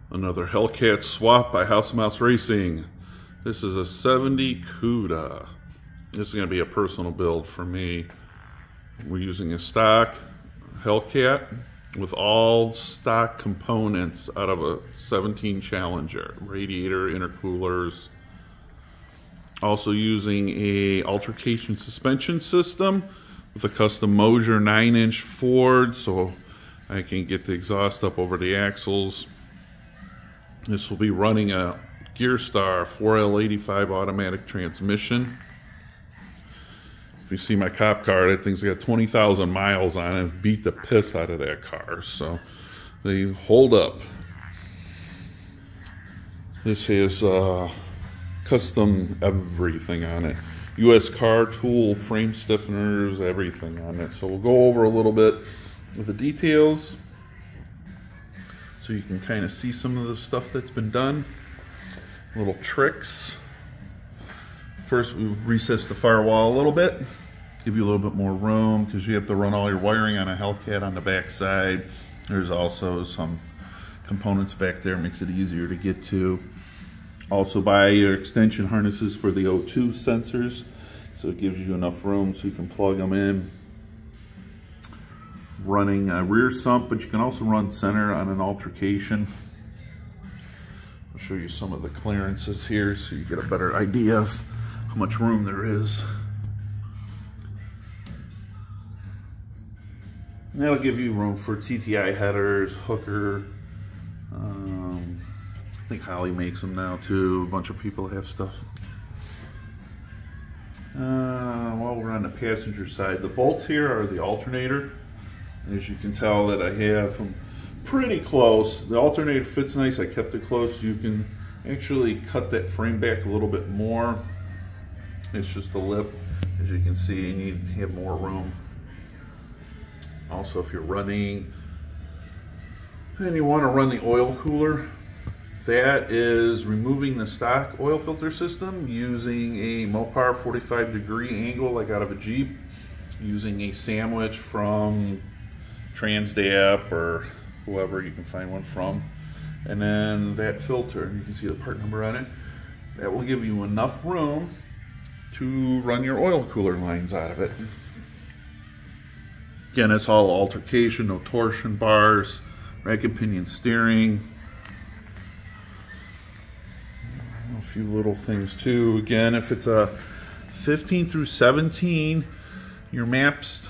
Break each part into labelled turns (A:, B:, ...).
A: Another Hellcat Swap by House Mouse Racing. This is a 70 Cuda. This is going to be a personal build for me. We're using a stock Hellcat with all stock components out of a 17 Challenger. Radiator, intercoolers. Also using a AlterKation suspension system with a custom Moser 9-inch Ford, so I can get the exhaust up over the axles. This will be running a GearStar 4L85 automatic transmission. If you see my cop car, that thing's got 20,000 miles on it. Beat the piss out of that car, so they hold up. This has custom everything on it. US car tool, frame stiffeners, everything on it. So we'll go over a little bit of the details so you can kind of see some of the stuff that's been done. Little tricks. First, we recess the firewall a little bit, give you a little bit more room because you have to run all your wiring on a Hellcat on the back side. There's also some components back there, makes it easier to get to. Also buy your extension harnesses for the O2 sensors, so it gives you enough room so you can plug them in. Running a rear sump, but you can also run center on an AlterKation. I'll show you some of the clearances here so you get a better idea of how much room there is. And that'll give you room for TTI headers, hooker. I think Holly makes them now too. A bunch of people have stuff. While we're on the passenger side, the bolts here are the alternator. As you can tell that I have them pretty close. The alternator fits nice. I kept it close. You can actually cut that frame back a little bit more. It's just the lip. As you can see, you need to have more room. Also, if you're running and you want to run the oil cooler, that is removing the stock oil filter system using a Mopar 45-degree angle like out of a Jeep, using a sandwich from Transdap or whoever you can find one from, and then that filter, you can see the part number on it, that will give you enough room to run your oil cooler lines out of it. Again, it's all AlterKation, no torsion bars, rack and pinion steering. A few little things too. Again, if it's a 15 through 17, your maps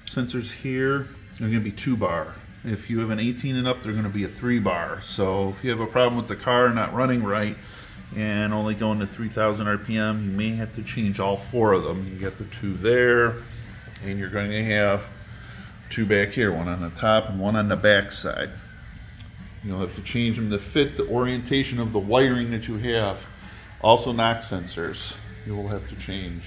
A: sensors here are going to be 2-bar. If you have an 18 and up, they're going to be a 3-bar. So if you have a problem with the car not running right and only going to 3,000 RPM, you may have to change all 4 of them. You get the 2 there, and you're going to have 2 back here, one on the top and one on the back side. You'll have to change them to fit the orientation of the wiring that you have. Also knock sensors, you will have to change.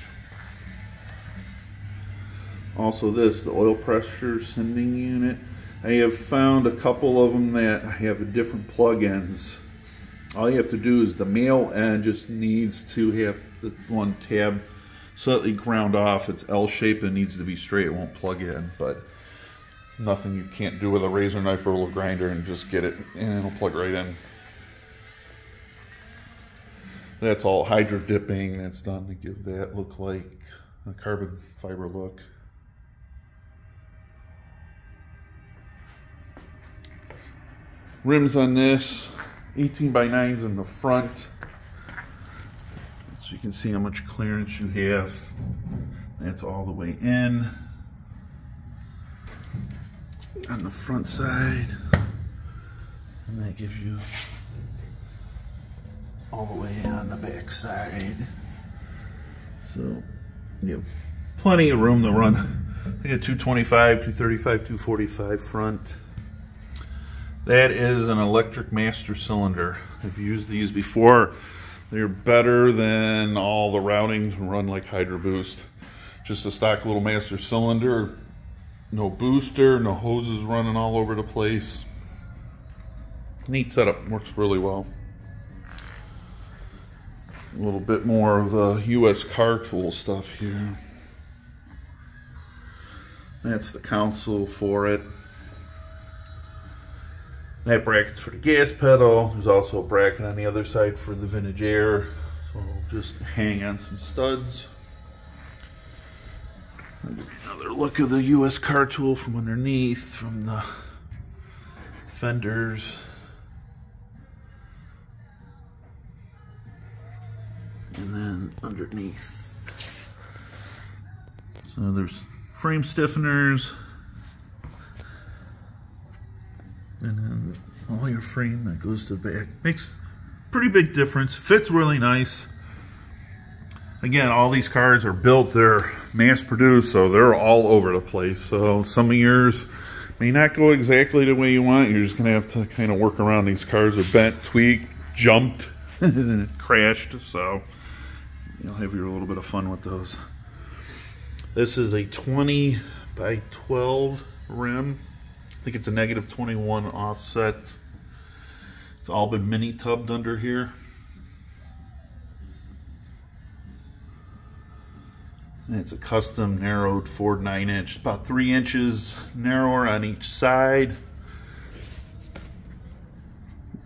A: Also this, the oil pressure sending unit. I have found a couple of them that have different plug-ins. All you have to do is the male end just needs to have the one tab slightly ground off. It's L-shaped and needs to be straight. It won't plug in, but nothing you can't do with a razor knife or a little grinder and just get it and it'll plug right in. That's all hydro dipping. That's done to give that look like a carbon fiber look. Rims on this, 18x9s in the front. So you can see how much clearance you have. That's all the way in. On the front side, and that gives you all the way on the back side. So you have plenty of room to run. I got 225, 235, 245 front. That is an electric master cylinder. I've used these before. They're better than all the routing to run like Hydro Boost. Just a stock little master cylinder. No booster, no hoses running all over the place. Neat setup, works really well. A little bit more of the US car tool stuff here. That's the console for it. That bracket's for the gas pedal. There's also a bracket on the other side for the vintage air. So I'll just hang on some studs. I'll give you another look of the US car tool from underneath, from the fenders. And then underneath. So there's frame stiffeners. And then all your frame that goes to the back. Makes pretty big difference. Fits really nice. Again, all these cars are built, they're mass produced, so they're all over the place. So some of yours may not go exactly the way you want. You're just gonna have to kind of work around. These cars are bent, tweaked, jumped, and then it crashed. So you'll have your little bit of fun with those. This is a 20 by 12 rim. I think it's a -21 offset. It's all been mini tubbed under here. And it's a custom narrowed Ford 9-inch, about 3 inches narrower on each side.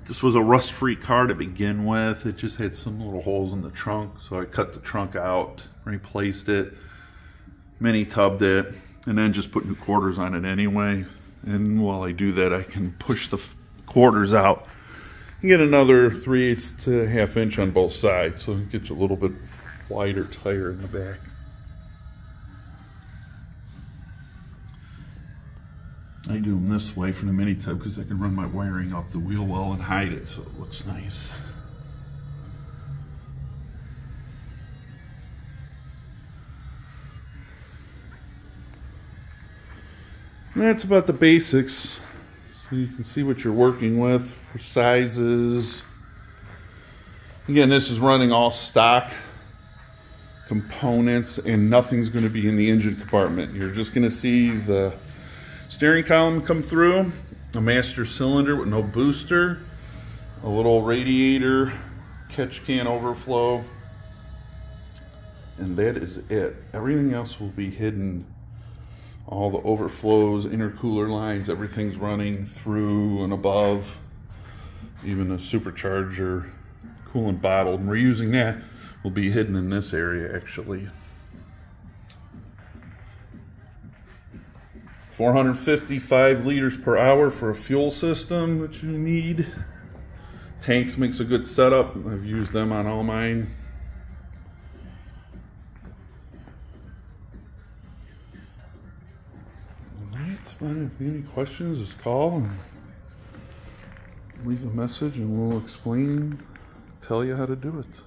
A: This was a rust-free car to begin with. It just had some little holes in the trunk, so I cut the trunk out, replaced it, mini tubbed it, and then just put new quarters on it anyway. And while I do that, I can push the quarters out and get another 3/8 to 1/2 inch on both sides, so it gets a little bit wider tire in the back. I do them this way for the mini tub because I can run my wiring up the wheel well and hide it so it looks nice. And that's about the basics. So you can see what you're working with for sizes. Again, this is running all stock components and nothing's going to be in the engine compartment. You're just going to see the steering column come through, a master cylinder with no booster, a little radiator, catch can overflow, and that is it. Everything else will be hidden. All the overflows, intercooler lines, everything's running through and above. Even the supercharger coolant bottle, and we're using that, will be hidden in this area actually. 455 liters per hour for a fuel system that you need. Tanks makes a good setup. I've used them on all mine. That's fine. If you have any questions, just call and leave a message and we'll explain, tell you how to do it.